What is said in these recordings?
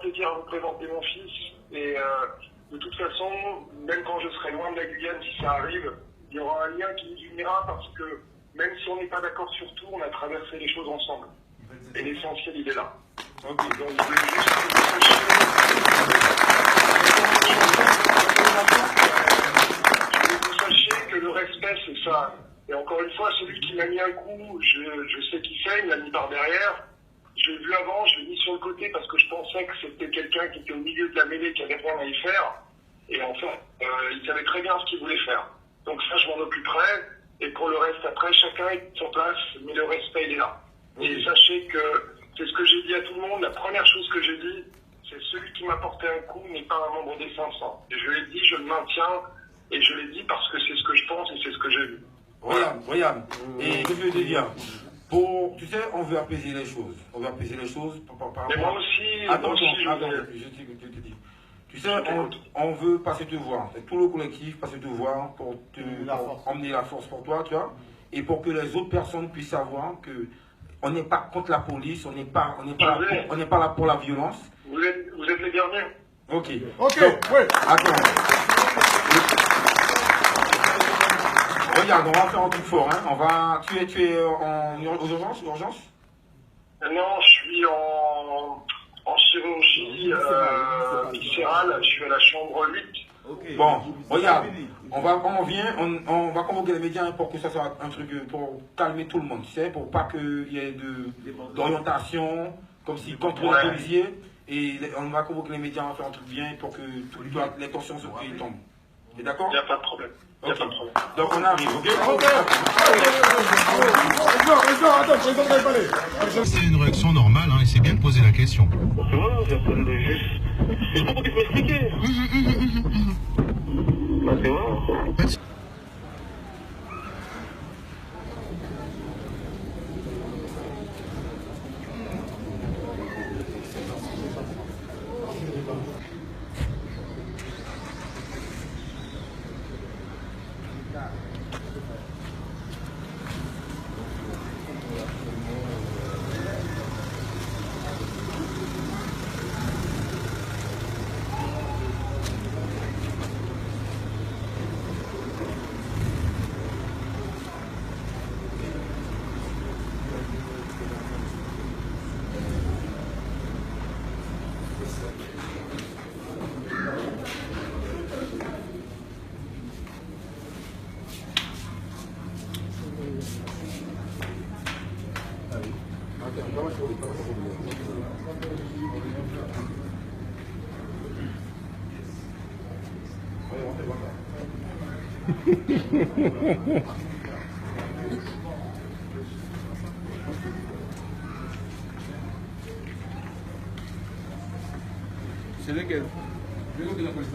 plaisir à vous présenter mon fils. Et de toute façon, même quand je serai loin de la Guyane, si ça arrive, il y aura un lien qui nous unira parce que même si on n'est pas d'accord sur tout, on a traversé les choses ensemble. Et l'essentiel, il est là. Ok. Donc, je voulais juste que vous sachiez que le respect, c'est ça. Et encore une fois, celui qui m'a mis un coup, je sais qui c'est, il m'a mis par derrière. Je l'ai vu avant, je l'ai mis sur le côté parce que je pensais que c'était quelqu'un qui était au milieu de la mêlée, qui avait rien à y faire. Et en fait, il savait très bien ce qu'il voulait faire. Donc ça, je m'en occuperai. Et pour le reste, après, chacun est sur place, mais le respect, il est là. Et sachez que c'est ce que j'ai dit à tout le monde. La première chose que j'ai dit, c'est celui qui m'a porté un coup n'est pas un membre des 500. Et je l'ai dit, je le maintiens. Et je l'ai dit parce que c'est ce que je pense et c'est ce que j'ai vu. Regarde. Et je veux te dire, tu sais, on veut apaiser les choses. On veut apaiser les choses par Mais moi aussi, Attends, je je te dis. Tu sais, on veut passer te voir. Tout le collectif passer te voir pour emmener la force pour toi, tu vois. Et pour que les autres personnes puissent savoir que on n'est pas contre la police, on n'est pas là pour la violence. Vous êtes les derniers. Ok. Ok, donc, ouais. Attends. Regarde, on va faire un truc fort, hein. Tu es en urgence? Non, je suis en chirurgie viscérale, je suis à la chambre 8. Okay. Bon, regarde, on va convoquer les médias pour que ça soit un truc pour calmer tout le monde, tu sais, pour pas qu'il y ait d'orientation, comme si contre les policiers, et on va convoquer les médias, on va faire un truc bien pour que les tensions se tombent. T'es d'accord? Il n'y a pas de problème. Okay. Donc on arrive, ok? C'est une réaction normale, et c'est bien de poser la question. C'est vrai, j'attendais juste. Je sais pas pourquoi tu m'expliquer. Bah c'est vrai. C'est lequel? Le nom de la police.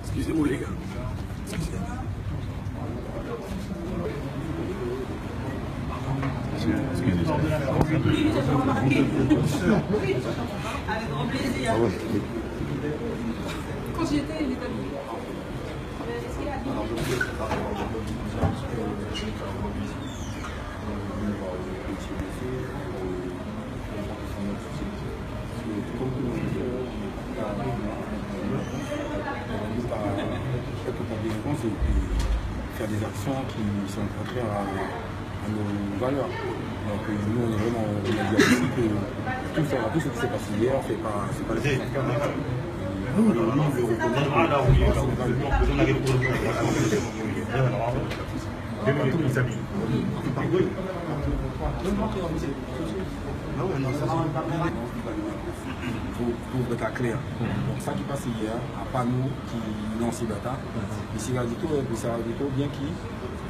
Excusez-moi les gars. Avec grand plaisir. Quand j'y étais, il était habillé. Est-ce qu'il est habillé? Et faire des actions qui sont contraires à nos valeurs. Donc nous on est vraiment, on a dit ici que tout ce qui s'est passé hier, c'est pas le fait. Nous, le pour être clair. Donc ça qui passe hier, à pas nous qui lançons data, mais c'est la bien qui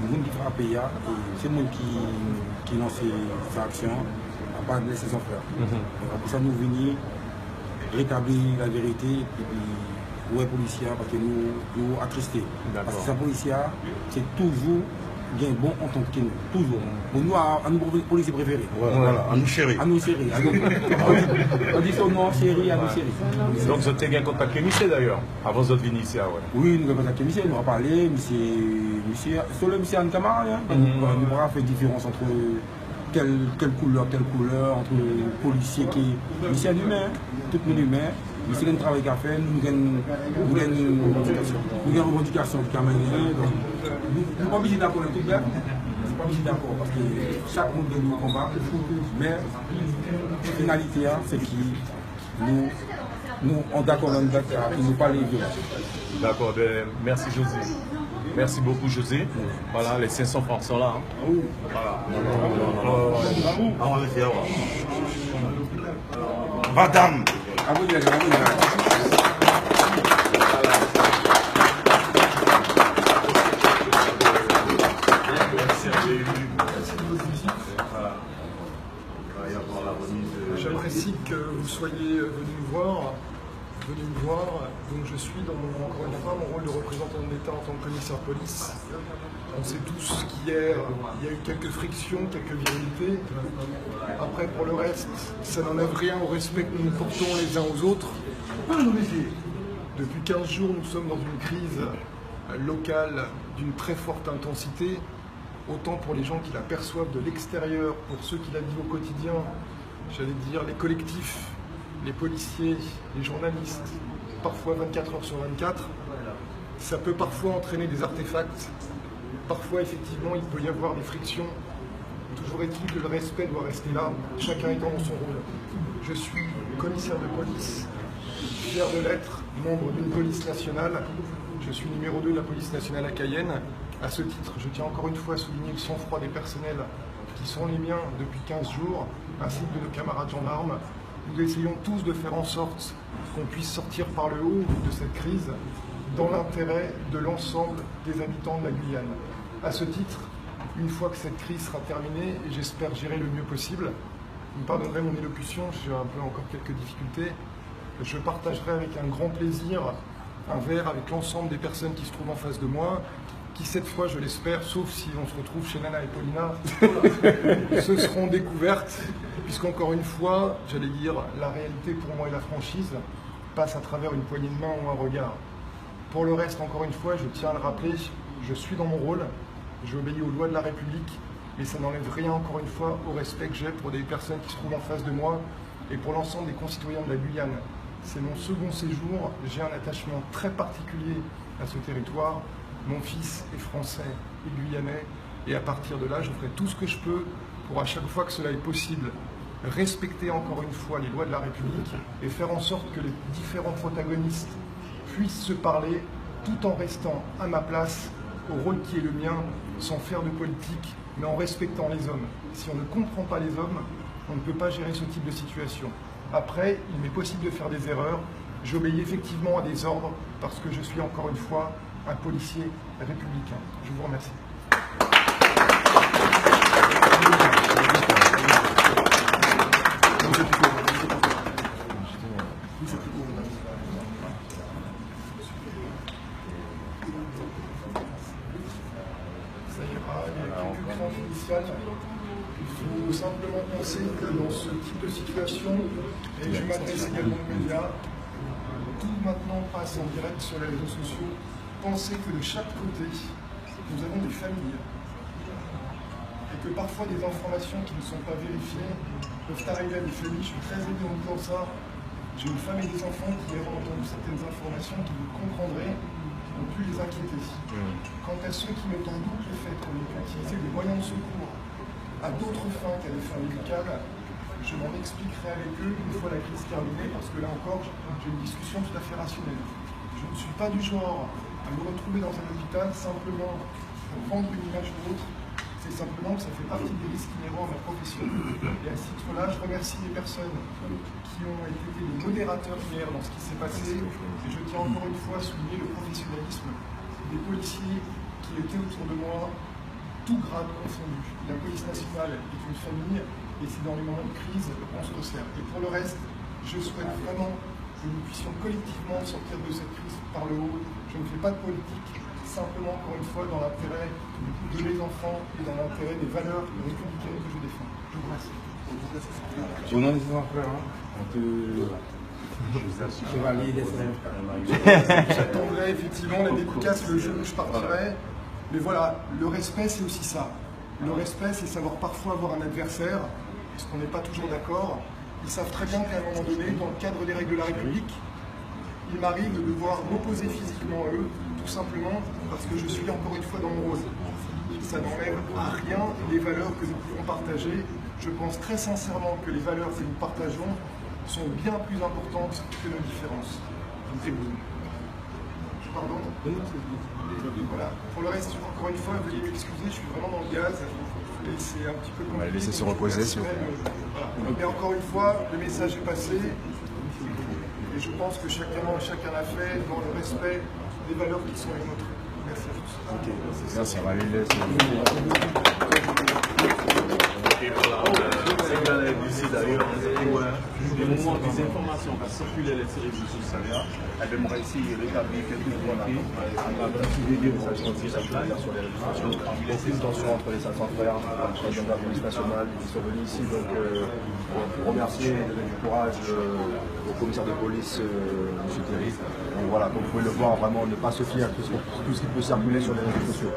nous qui frappe hier, et c'est nous qui lance sa action, à pas de laisser son frère. Donc pour ça nous venir rétablir la vérité et puis ouais policiers parce que nous attristés. Parce que ces policiers, c'est toujours bien bon en tant que nous, toujours. Pour nous, à nos policiers préférés. Voilà, à nous chéris. À nous chéris. On dit son nom, chéri, à nous chéris. Donc vous avez eu un contact avec monsieur d'ailleurs, avant votre venue ici, ouais. Oui, nous avons contacté monsieur, nous avons parlé, monsieur, sur le monsieur Anne-Camara, nous avons fait différence entre telle couleur, entre policiers qui. Monsieur est humain, tout le monde est humain. Mais c'est un travail qu'à faire, nous avons une revendication qui a mené. Nous ne sommes pas obligés d'accord avec tout le monde. Nous ne sommes pas obligés d'accord parce que chaque monde de nous combat. Mais la finalité, c'est que nous sommes d'accord avec ça et nous parlons de violence. D'accord, ben, merci José. Merci beaucoup José. Voilà, les 500 francs sont là. Hein. Voilà. On va le faire. Madame. À vous, J'apprécie que vous soyez venu me voir. Donc je suis encore une fois mon rôle de représentant de l'État en tant que commissaire de police. On sait tous qu'hier, il y a eu quelques frictions, quelques virilités. Après, pour le reste, ça n'enlève rien au respect que nous nous portons les uns aux autres. Depuis 15 jours, nous sommes dans une crise locale d'une très forte intensité, autant pour les gens qui la perçoivent de l'extérieur, pour ceux qui la vivent au quotidien, j'allais dire les collectifs, les policiers, les journalistes, parfois 24 heures sur 24. Ça peut parfois entraîner des artefacts, parfois effectivement il peut y avoir des frictions. Toujours est-il que le respect doit rester là, chacun étant dans son rôle. Je suis commissaire de police, fier de l'être, membre d'une police nationale. Je suis numéro 2 de la police nationale à Cayenne. À ce titre, je tiens encore une fois à souligner le sang-froid des personnels qui sont les miens depuis 15 jours, ainsi que de nos camarades gendarmes. Nous essayons tous de faire en sorte qu'on puisse sortir par le haut de cette crise dans l'intérêt de l'ensemble des habitants de la Guyane. À ce titre, une fois que cette crise sera terminée, et j'espère gérer le mieux possible, vous me pardonnerez mon élocution, j'ai un peu encore quelques difficultés, je partagerai avec un grand plaisir un verre avec l'ensemble des personnes qui se trouvent en face de moi, qui cette fois, je l'espère, sauf si on se retrouve chez Nana et Paulina, se seront découvertes, puisqu'encore une fois, j'allais dire, la réalité pour moi et la franchise passe à travers une poignée de main ou un regard. Pour le reste, encore une fois, je tiens à le rappeler, je suis dans mon rôle, j'obéis aux lois de la République, mais ça n'enlève rien, encore une fois, au respect que j'ai pour des personnes qui se trouvent en face de moi et pour l'ensemble des concitoyens de la Guyane. C'est mon second séjour, j'ai un attachement très particulier à ce territoire. Mon fils est français et guyanais, et à partir de là, je ferai tout ce que je peux pour, à chaque fois que cela est possible, respecter encore une fois les lois de la République et faire en sorte que les différents protagonistes puissent se parler tout en restant à ma place, au rôle qui est le mien, sans faire de politique, mais en respectant les hommes. Si on ne comprend pas les hommes, on ne peut pas gérer ce type de situation. Après, il m'est possible de faire des erreurs. J'obéis effectivement à des ordres parce que je suis encore une fois un policier républicain. Je vous remercie. Ça ira, il y a quelques craintes initiales. Il faut simplement penser que dans ce type de situation, et je m'adresse également aux médias, tout maintenant passe en direct sur les réseaux sociaux. Pensez que de chaque côté, nous avons des familles et que parfois des informations qui ne sont pas vérifiées peuvent arriver à des familles. Je suis très aidé en disant ça. J'ai une femme et des enfants qui auront entendu certaines informations qui vous comprendrez, qui n'ont pu les inquiéter. Quant à ceux qui mettent en doute le fait qu'on ait pu utiliser des moyens de secours à d'autres fins qu'à des fins médicales, je m'en expliquerai avec eux une fois la crise terminée, parce que là encore, j'ai une discussion tout à fait rationnelle. Je ne suis pas du genre à me retrouver dans un hôpital simplement pour vendre une image ou l'autre. C'est simplement que ça fait partie des risques inhérents à ma profession. Et à ce titre-là, je remercie les personnes qui ont été les modérateurs hier dans ce qui s'est passé. Et je tiens encore une fois à souligner le professionnalisme des policiers qui étaient autour de moi, tout grade confondu. La police nationale est une famille et c'est dans les moments de crise qu'on se resserre. Et pour le reste, je souhaite vraiment que nous puissions collectivement sortir de cette crise par le haut. Je ne fais pas de politique, simplement, encore une fois, dans l'intérêt de mes enfants et dans l'intérêt des valeurs républicaines que je défends. Je vous remercie. Au nom des enfants, on peut chevalier des J'attendrai effectivement la dédicace le jour où je partirai. Mais voilà, le respect, c'est aussi ça. Le respect, c'est savoir parfois avoir un adversaire, parce qu'on n'est pas toujours d'accord. Ils savent très bien qu'à un moment donné, dans le cadre des règles de la République, il m'arrive de devoir m'opposer physiquement à eux, tout simplement parce que je suis encore une fois dans mon rôle. Ça n'enlève à rien les valeurs que nous pouvons partager. Je pense très sincèrement que les valeurs que nous partageons sont bien plus importantes que nos différences. Pardon. Voilà. Pour le reste, encore une fois, veuillez m'excuser, je suis vraiment dans le gaz. Et c'est un petit peu compliqué. On va les laisser se reposer, s'il vous plaît. Mais encore une fois, le message est passé. Et je pense que chacun l'a fait dans le respect des valeurs qui sont les nôtres. Merci à tous. Okay. Merci, on va les laisser. Ici d'ailleurs, des moments des informations qui circulaient les réseaux sociaux, on va essayer de rétablir quelques points là. On va suivre des messages qui circulent sur les réseaux sociaux. Aucune tension entre les 500 frères, les gens de la police nationale qui sont venus ici. Donc, pour remercier et donner du courage au commissaire de police, M. Thierry. Donc voilà, comme vous pouvez le voir, vraiment ne pas se fier à tout ce qui peut circuler sur les réseaux sociaux.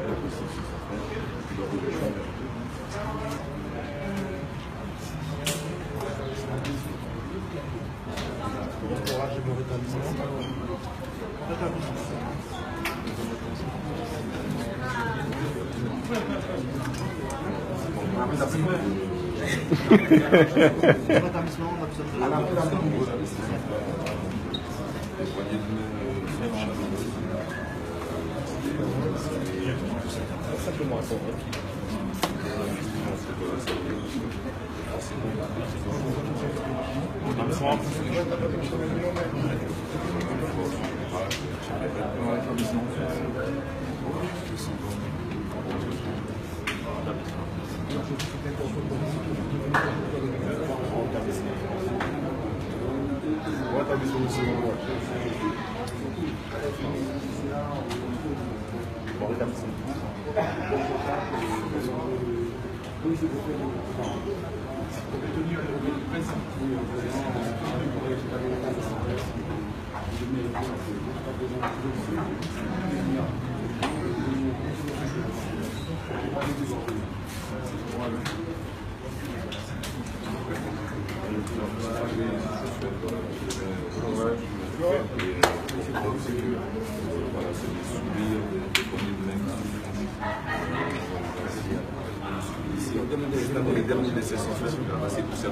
Les derniers décès sont faits, on va passer tout ça. C'est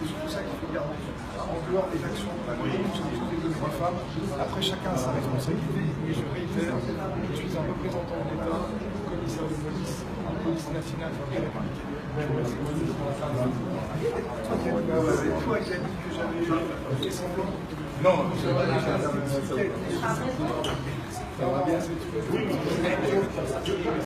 surtout ça qu'il faut garder. En dehors des actions de la femmes, après chacun a sa responsabilité. Et je réitère, je suis un représentant de l'État, commissaire de police, police nationale et républicaine. Toi qui as dit que j'avais fait semblant. Non, ça va bien, c'est tout.